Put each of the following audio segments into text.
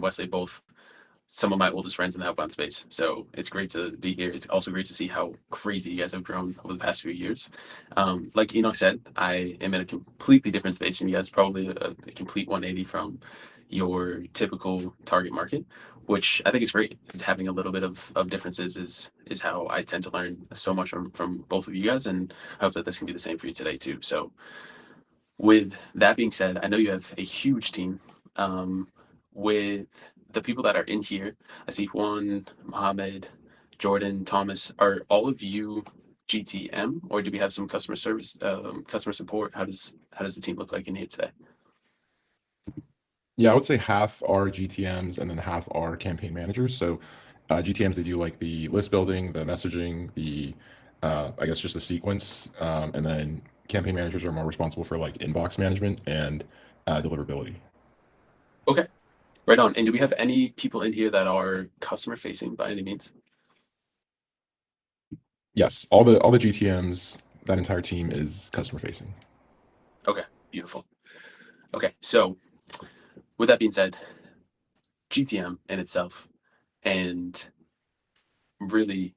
Wesley, both some of my oldest friends in the outbound space. So it's great to be here. It's also great to see how crazy you guys have grown over the past few years. Like Enoch said, I am in a completely different space from you guys, probably a complete 180 from your typical target market, which I think is great. Having a little bit of differences is how I tend to learn so much from both of you guys, and I hope that this can be the same for you today too. So with that being said, I know you have a huge team. With the people that are in here, I see Juan, Mohammed, Jordan, Thomas. Are all of you GTM, or do we have some customer service, customer support? How does the team look like in here today? Yeah, I would say half are GTMs and then half are campaign managers. So GTMs, they do like the list building, the messaging, the I guess just the sequence, and then campaign managers are more responsible for like inbox management and deliverability. Okay, right on. And do we have any people in here that are customer facing by any means? Yes, all the GTMs, that entire team is customer facing. Okay, beautiful. Okay, so with that being said, GTM in itself, and really,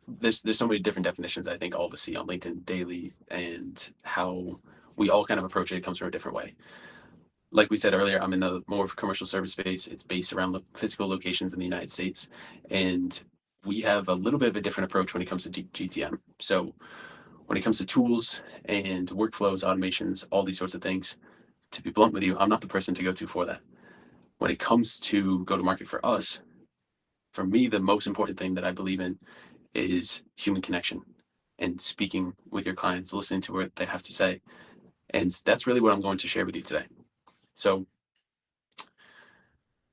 there's so many different definitions I think all of us see on LinkedIn daily, and how we all kind of approach it. It comes from a different way. Like we said earlier, I'm in the more commercial service space. It's based around the physical locations in the United States, and we have a little bit of a different approach when it comes to GTM. So when it comes to tools and workflows, automations, all these sorts of things, to be blunt with you, I'm not the person to go to for that. When it comes to go to market for us, for me, the most important thing that I believe in is human connection and speaking with your clients, listening to what they have to say. And that's really what I'm going to share with you today. So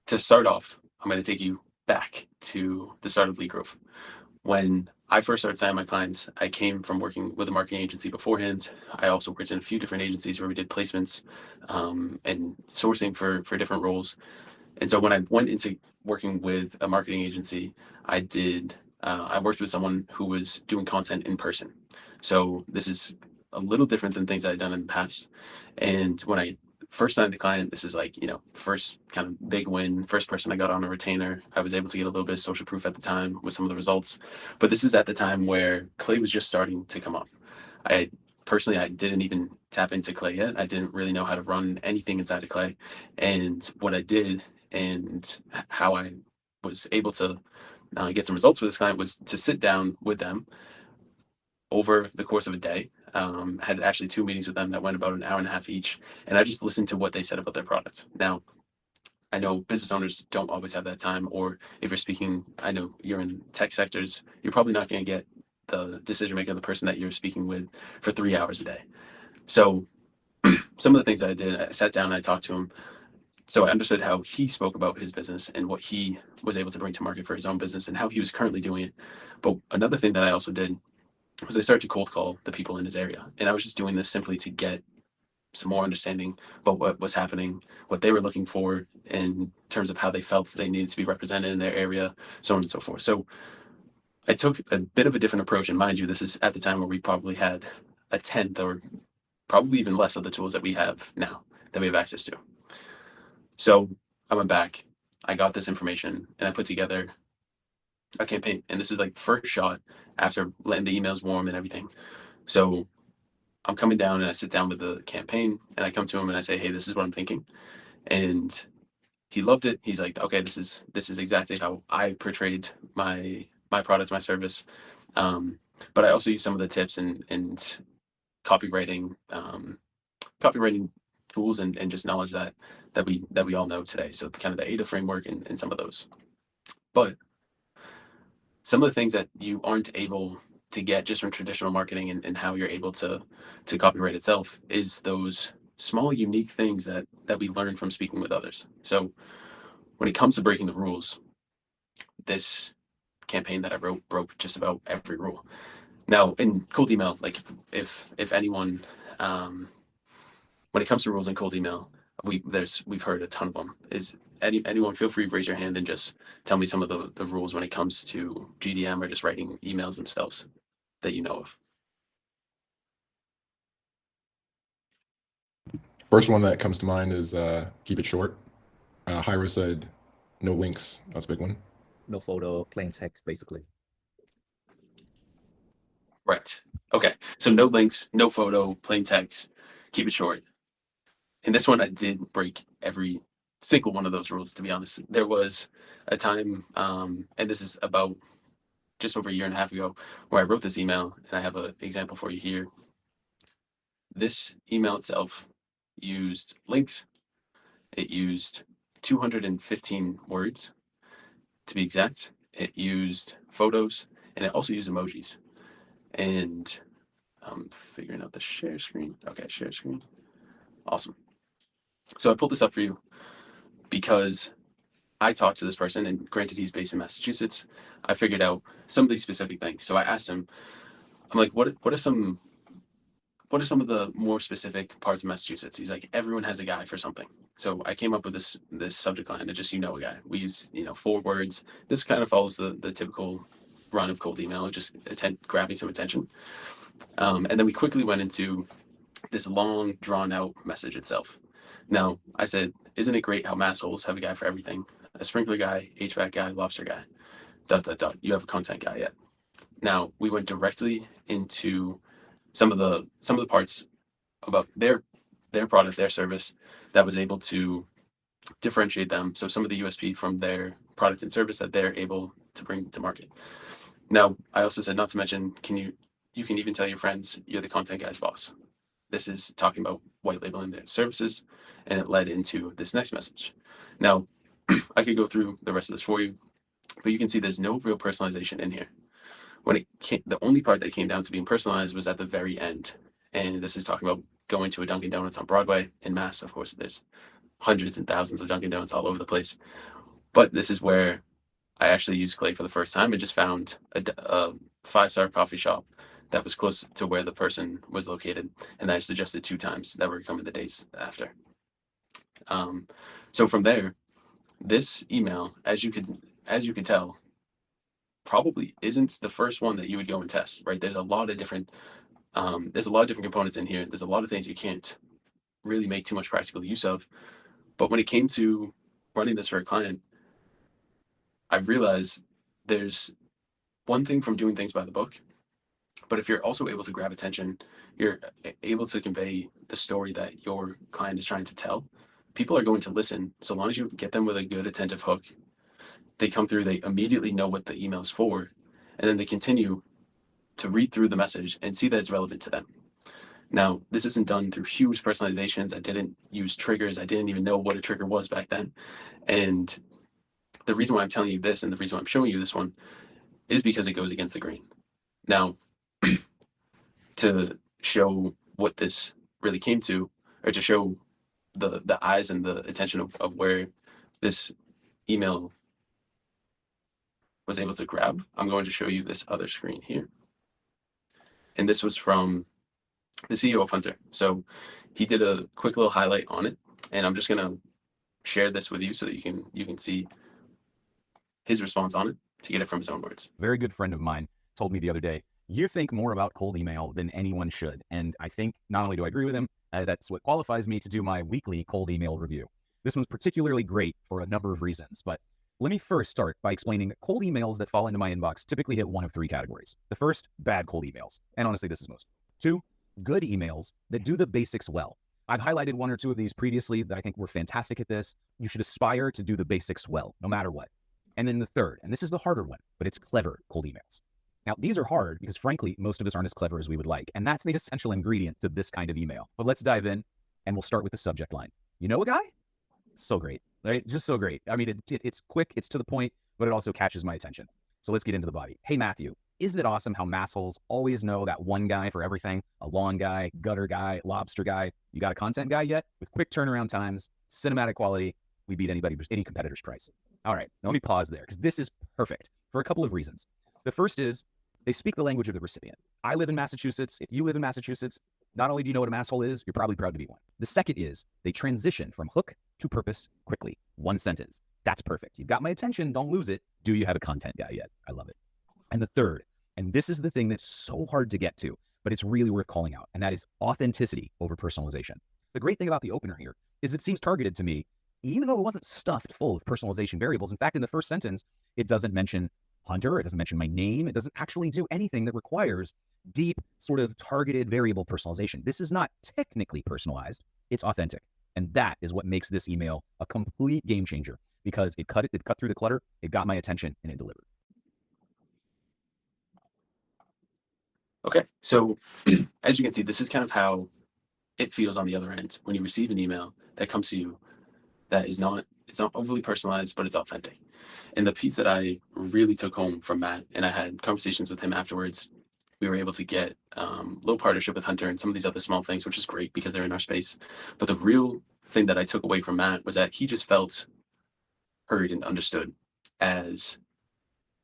to start off, I'm going to take you back to the start of Lead Growth. When I first started signing my clients, I came from working with a marketing agency beforehand. I also worked in a few different agencies where we did placements and sourcing for different roles. And so when I went into working with a marketing agency, I worked with someone who was doing content in person. So this is a little different than things I'd done in the past. And when I first signed the client, this is like, first kind of big win, first person I got on a retainer. I was able to get a little bit of social proof at the time with some of the results. But this is at the time where Clay was just starting to come up. I personally, I didn't even tap into Clay yet. I didn't really know how to run anything inside of Clay. And what I did and how I was able to get some results for this client was to sit down with them over the course of a day. Had actually 2 meetings with them that went about an hour and a half each, and I just listened to what they said about their product. Now, I know business owners don't always have that time, or if you're speaking, I know you're in tech sectors, you're probably not going to get the decision maker, the person that you're speaking with, for 3 hours a day. So some of the things that I did, I sat down and I talked to him. So I understood how he spoke about his business and what he was able to bring to market for his own business and how he was currently doing it. But another thing that I also did was I started to cold call the people in his area. And I was just doing this simply to get some more understanding about what was happening, what they were looking for in terms of how they felt they needed to be represented in their area, so on and so forth. So I took a bit of a different approach. And mind you, this is at the time where we probably had a tenth or probably even less of the tools that we have now that we have access to. So I went back, I got this information, and I put together a campaign. And this is like first shot after letting the emails warm and everything. So I'm coming down and I sit down with the campaign and I come to him and I say, hey, this is what I'm thinking. And he loved it. He's like, okay, this is exactly how I portrayed my product, my service. But I also use some of the tips and copywriting copywriting tools and just knowledge that we all know today. So kind of the ADA framework and some of those. But some of the things that you aren't able to get just from traditional marketing and how you're able to copyright itself is those small unique things that we learn from speaking with others. So when it comes to breaking the rules, this campaign that I wrote broke just about every rule. Now in cold email, like if anyone when it comes to rules in cold email, we've heard a ton of them. Is anyone feel free to raise your hand and just tell me some of the rules when it comes to GDM or just writing emails themselves that you know of. First one that comes to mind is keep it short. Hyra said No links. That's a big one. No photo, plain text, basically. Right. Okay. So no links, no photo, plain text. Keep it short. In this one, I did break every single one of those rules. To be honest, there was a time, and this is about just over a year and a half ago, where I wrote this email, and I have an example for you here. This email itself used links. It used 215 words to be exact. It used photos, and it also used emojis. And I'm figuring out the share screen. Okay, share screen. Awesome. So I pulled this up for you because I talked to this person, and granted, he's based in Massachusetts. I figured out some of these specific things. So I asked him, I'm like, what are some of the more specific parts of Massachusetts? He's like, everyone has a guy for something. So I came up with this subject line, and just a guy. We use 4 words. This kind of follows the typical run of cold email, just grabbing some attention. And then we quickly went into this long, drawn out message itself. Now, I said, isn't it great how massholes have a guy for everything? A sprinkler guy, HVAC guy, lobster guy, ... You have a content guy yet. Now, we went directly into some of the parts about their product, their service, that was able to differentiate them. So some of the USP from their product and service that they're able to bring to market. Now, I also said, not to mention, you can even tell your friends you're the content guy's boss. This is talking about white labeling their services, and it led into this next message. Now, I could go through the rest of this for you, but you can see there's no real personalization in here. The only part that came down to being personalized was at the very end. And this is talking about going to a Dunkin' Donuts on Broadway in Mass. Of course, there's hundreds and thousands of Dunkin' Donuts all over the place. But this is where I actually used Clay for the first time. I just found a 5-star coffee shop that was close to where the person was located, and I suggested 2 times that were coming the days after. So from there, this email, as you could tell, probably isn't the first one that you would go and test, right? There's a lot of different components in here. There's a lot of things you can't really make too much practical use of. But when it came to running this for a client, I realized there's one thing from doing things by the book, but if you're also able to grab attention, you're able to convey the story that your client is trying to tell, people are going to listen. So long as you get them with a good attentive hook, they come through, they immediately know what the email is for, and then they continue to read through the message and see that it's relevant to them. Now, this isn't done through huge personalizations. I didn't use triggers. I didn't even know what a trigger was back then. And the reason why I'm telling you this and the reason why I'm showing you this one is because it goes against the grain. Now, to show what this really came to, or to show the eyes and the attention of where this email was able to grab, I'm going to show you this other screen here. And this was from the CEO of Hunter. So he did a quick little highlight on it, and I'm just going to share this with you so that you can see his response on it to get it from his own words. A very good friend of mine told me the other day, you think more about cold email than anyone should. And I think not only do I agree with him, that's what qualifies me to do my weekly cold email review. This one's particularly great for a number of reasons, but let me first start by explaining that cold emails that fall into my inbox typically hit one of 3 categories. The first, bad cold emails. And honestly, this is most. 2, good emails that do the basics well. I've highlighted 1 or 2 of these previously that I think were fantastic at this. You should aspire to do the basics well, no matter what. And then the third, and this is the harder one, but it's clever cold emails. Now, these are hard because frankly, most of us aren't as clever as we would like. And that's the essential ingredient to this kind of email. But let's dive in, and we'll start with the subject line. You know a guy? So great, right? Just so great. I mean, it's quick, it's to the point, but it also catches my attention. So let's get into the body. Hey, Matthew, isn't it awesome how massholes always know that one guy for everything? A lawn guy, gutter guy, lobster guy. You got a content guy yet? With quick turnaround times, cinematic quality, we beat any competitor's price. All right, let me pause there because this is perfect for a couple of reasons. The first is they speak the language of the recipient. I live in Massachusetts. If you live in Massachusetts, not only do you know what a masshole is, you're probably proud to be one. The second is they transition from hook to purpose quickly. 1 sentence. That's perfect. You've got my attention. Don't lose it. Do you have a content guy yet? I love it. And the third, and this is the thing that's so hard to get to, but it's really worth calling out, and that is authenticity over personalization. The great thing about the opener here is it seems targeted to me even though it wasn't stuffed full of personalization variables. In fact, in the first sentence, it doesn't mention Hunter, it doesn't mention my name, it doesn't actually do anything that requires deep, sort of targeted variable personalization. This is not technically personalized, it's authentic. And that is what makes this email a complete game changer, because it cut through the clutter, it got my attention, and it delivered. Okay, so as you can see, this is kind of how it feels on the other end when you receive an email that comes to you that is not, it's not overly personalized, but it's authentic. And the piece that I really took home from Matt, and I had conversations with him afterwards, we were able to get little partnership with Hunter and some of these other small things, which is great because they're in our space. But the real thing that I took away from Matt was that he just felt heard and understood as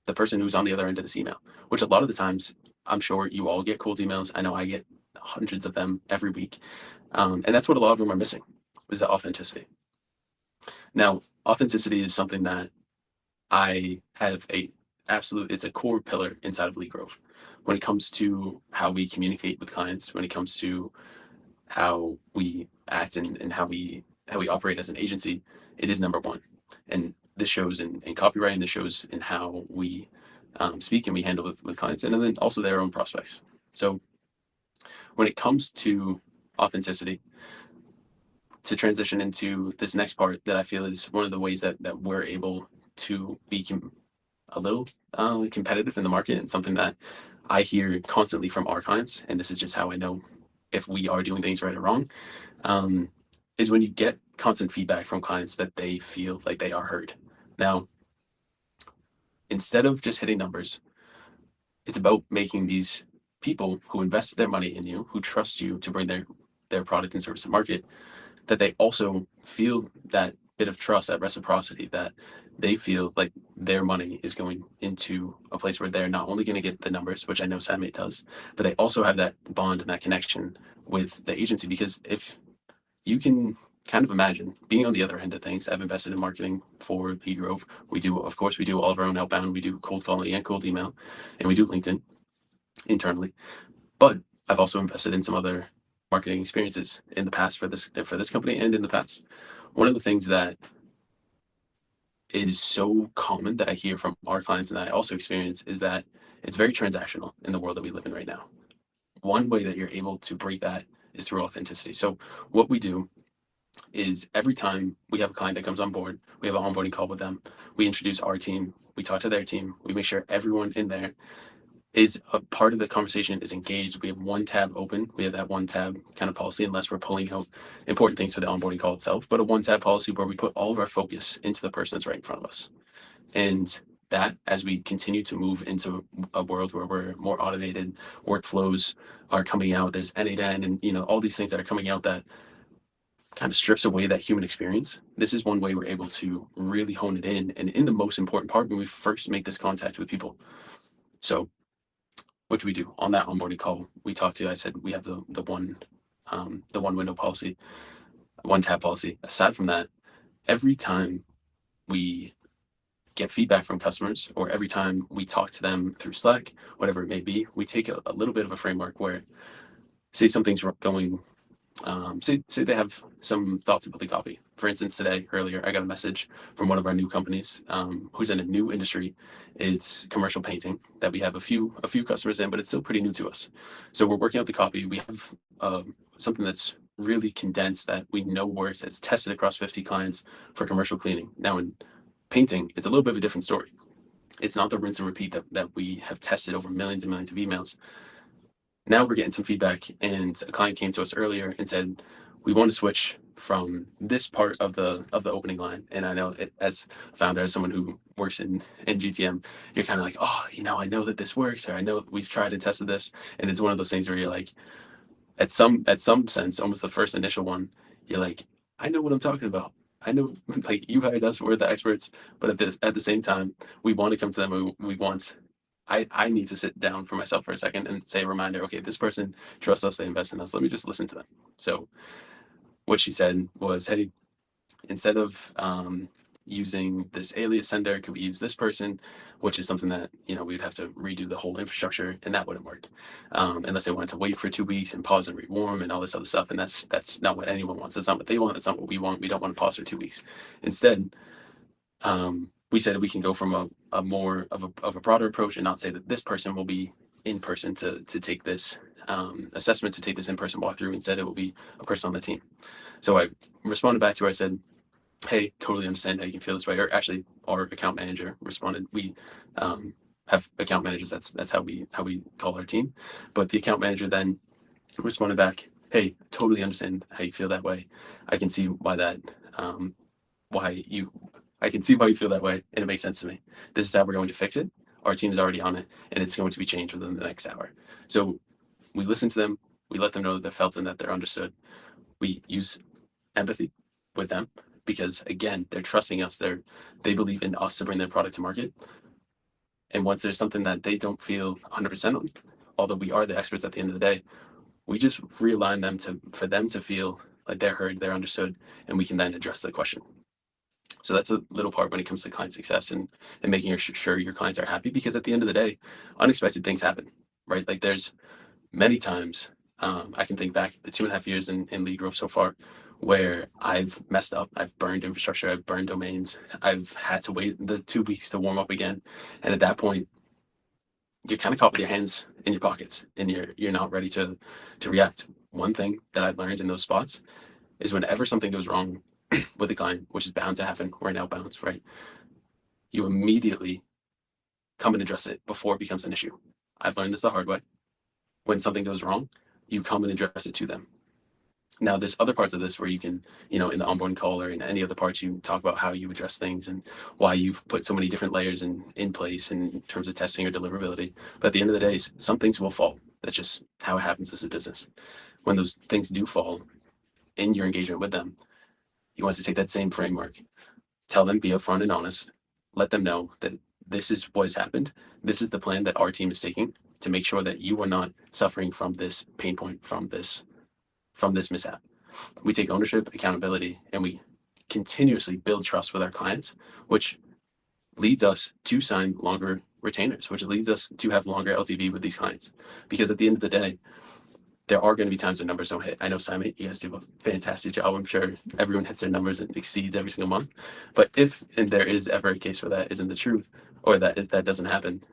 the person who's on the other end of this email, which a lot of the times, I'm sure you all get cold emails. I know I get hundreds of them every week. And that's what a lot of them are missing, is the authenticity. Now, authenticity is something that I have it's a core pillar inside of Lead Growth. When it comes to how we communicate with clients, when it comes to how we act and how we operate as an agency, it is number one. And this shows in copywriting, this shows in how we speak and we handle with clients, and then also their own prospects. So when it comes to authenticity, to transition into this next part that I feel is one of the ways that we're able to be a little competitive in the market, and something that I hear constantly from our clients, and this is just how I know if we are doing things right or wrong, is when you get constant feedback from clients that they feel like they are heard. Now, instead of just hitting numbers, it's about making these people who invest their money in you, who trust you to bring their product and service to market, that they also feel that bit of trust, that reciprocity, that they feel like their money is going into a place where they're not only going to get the numbers, which I know Cymate does, but they also have that bond and that connection with the agency. Because if you can kind of imagine being on the other end of things, I've invested in marketing for Lead Growth. We do all of our own outbound. We do cold calling and cold email, and we do LinkedIn internally. But I've also invested in some other marketing experiences in the past for this company and in the past. One of the things that is so common that I hear from our clients and that I also experience is that it's very transactional in the world that we live in right now. One way that you're able to break that is through authenticity. So what we do is every time we have a client that comes on board, we have an onboarding call with them. We introduce our team, we talk to their team, we make sure everyone in there is a part of the conversation, is engaged. We have one tab open. We have that one tab kind of policy, unless we're pulling out important things for the onboarding call itself, but a one tab policy where we put all of our focus into the person that's right in front of us. And that, as we continue to move into a world where we're more automated, workflows are coming out, there's N8N and all these things that are coming out that kind of strips away that human experience. This is one way we're able to really hone it in, and in the most important part, when we first make this contact with people. So what do we do on that onboarding call? We talked to, I said, we have the one window policy, one tab policy. Aside from that, every time we get feedback from customers, or every time we talk to them through Slack, whatever it may be, we take a little bit of a framework where, say something's going, say they have some thoughts about the copy. For instance, earlier, I got a message from one of our new companies who's in a new industry. It's commercial painting that we have a few customers in, but it's still pretty new to us. So we're working out the copy. We have something that's really condensed that we know works, that's tested across 50 clients for commercial cleaning. Now in painting, it's a little bit of a different story. It's not the rinse and repeat that we have tested over millions and millions of emails. Now we're getting some feedback, and a client came to us earlier and said, we want to switch from this part of the opening line. And I know as a founder, as someone who works in GTM, you're kind of like, oh, I know that this works, or I know we've tried and tested this. And it's one of those things where you're like, at some sense, almost the first initial one, you're like, I know what I'm talking about. I know, like, you hired us, we're the experts, but at the same time, we want to come to them. I need to sit down for myself for a second and say a reminder, okay, this person trusts us, they invest in us. Let me just listen to them. So what she said was, hey, instead of using this alias sender? Could we use this person? Which is something that, we'd have to redo the whole infrastructure, and that wouldn't work. Unless they wanted to wait for 2 weeks and pause and rewarm and all this other stuff. And that's not what anyone wants. That's not what they want. That's not what we want. We don't want to pause for 2 weeks. Instead, we said we can go from a more of a broader approach and not say that this person will be in person to take this assessment, to take this in-person walkthrough. Instead, it will be a person on the team. So I responded back to her. I said, hey, totally understand how you can feel this way. Or actually, our account manager responded. We have account managers. That's how we call our team. But the account manager then responded back, hey, totally understand how you feel that way. I can see why that I can see why you feel that way, and it makes sense to me. This is how we're going to fix it. Our team is already on it, and it's going to be changed within the next hour. So we listen to them. We let them know that they're felt and that they're understood. We use empathy with them because, again, they're trusting us. They believe in us to bring their product to market. And once there's something that they don't feel 100% on, although we are the experts at the end of the day, we just realign them for them to feel like they're heard, they're understood, and we can then address the question. So that's a little part when it comes to client success and making sure your clients are happy, because at the end of the day, unexpected things happen, right? Like there's many times, I can think back the 2.5 years in lead growth so far, where I've messed up, I've burned infrastructure, I've burned domains, I've had to wait the 2 weeks to warm up again. And at that point, you're kind of caught with your hands in your pockets and you're not ready to react. One thing that I've learned in those spots is whenever something goes wrong with a client, which is bound to happen, we're in outbounds, right? You immediately come and address it before it becomes an issue. I've learned this the hard way. When something goes wrong, you come and address it to them. Now, there's other parts of this where you can, in the onboarding call or in any other parts, you talk about how you address things and why you've put so many different layers in place in terms of testing or deliverability. But at the end of the day, some things will fall. That's just how it happens as a business. When those things do fall in your engagement with them, you want to take that same framework, tell them, be upfront and honest, let them know that this is what has happened. This is the plan that our team is taking to make sure that you are not suffering from this pain point, from this mishap. We take ownership, accountability, and we continuously build trust with our clients, which leads us to sign longer retainers, which leads us to have longer LTV with these clients. Because at the end of the day, there are going to be times when numbers don't hit. I know Cymate, you guys do a fantastic job. I'm sure everyone hits their numbers and exceeds every single month. But if and there is ever a case where that isn't the truth, or that doesn't happen,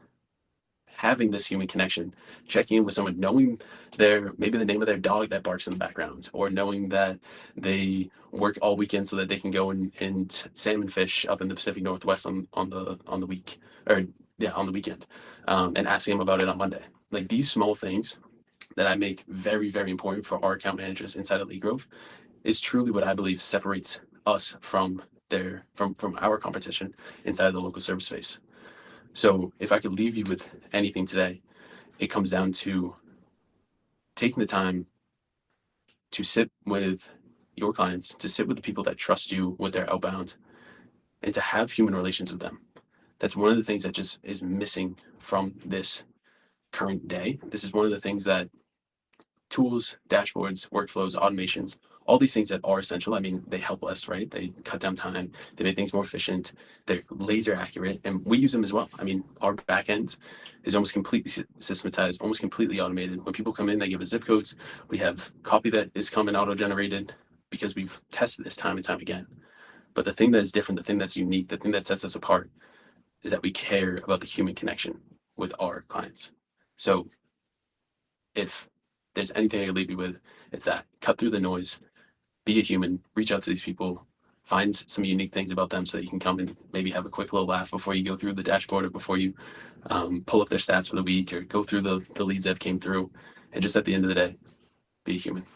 having this human connection, checking in with someone, knowing maybe the name of their dog that barks in the background, or knowing that they work all weekend so that they can go and salmon fish up in the Pacific Northwest on the weekend, and asking them about it on Monday. Like these small things that I make very, very important for our account managers inside of Lead Growth is truly what I believe separates us from our competition inside of the local service space. So if I could leave you with anything today, it comes down to taking the time to sit with your clients, to sit with the people that trust you with their outbound, and to have human relations with them. That's one of the things that just is missing from this current day. This is one of the things that tools, dashboards, workflows, automations, all these things that are essential. I mean, they help us, right? They cut down time, they make things more efficient, they're laser accurate, and we use them as well. I mean, our back end is almost completely systematized, almost completely automated. When people come in, they give us zip codes. We have copy that is coming auto-generated because we've tested this time and time again. But the thing that is different, the thing that's unique, the thing that sets us apart is that we care about the human connection with our clients. So if there's anything I could leave you with, it's that cut through the noise, be a human, reach out to these people, find some unique things about them so that you can come and maybe have a quick little laugh before you go through the dashboard or before you pull up their stats for the week or go through the leads that came through. And just at the end of the day, be a human.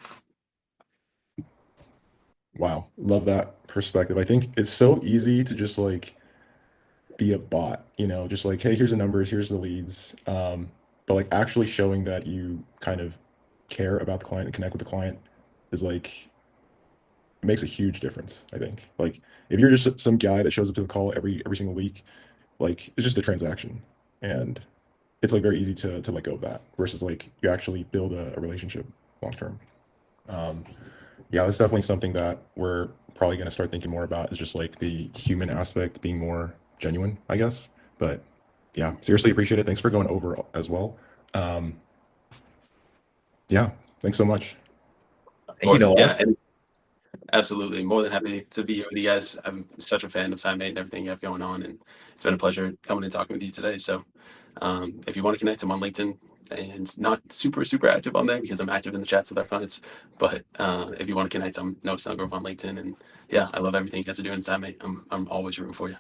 Wow, love that perspective. I think it's so easy to just like be a bot, just like, hey, here's the numbers, here's the leads. But like actually showing that you kind of care about the client and connect with the client is like, it makes a huge difference. I think like if you're just some guy that shows up to the call every single week, like it's just a transaction, and it's like very easy to let go of that versus like you actually build a relationship long term. Yeah, that's definitely something that we're probably going to start thinking more about is just like the human aspect being more genuine, I guess. But yeah, seriously appreciate it. Thanks for going over as well. Yeah, thanks so much. Of Thank you, course, Noah. yeah, and absolutely. More than happy to be here with you guys. I'm such a fan of Cymate and everything you have going on, and it's been a pleasure coming and talking with you today. So, if you want to connect, I'm on LinkedIn, and not super active on there because I'm active in the chats with our clients. But if you want to connect, I'm Noah Snellgrove on LinkedIn, and yeah, I love everything you guys are doing in Cymate. I'm always rooting for you.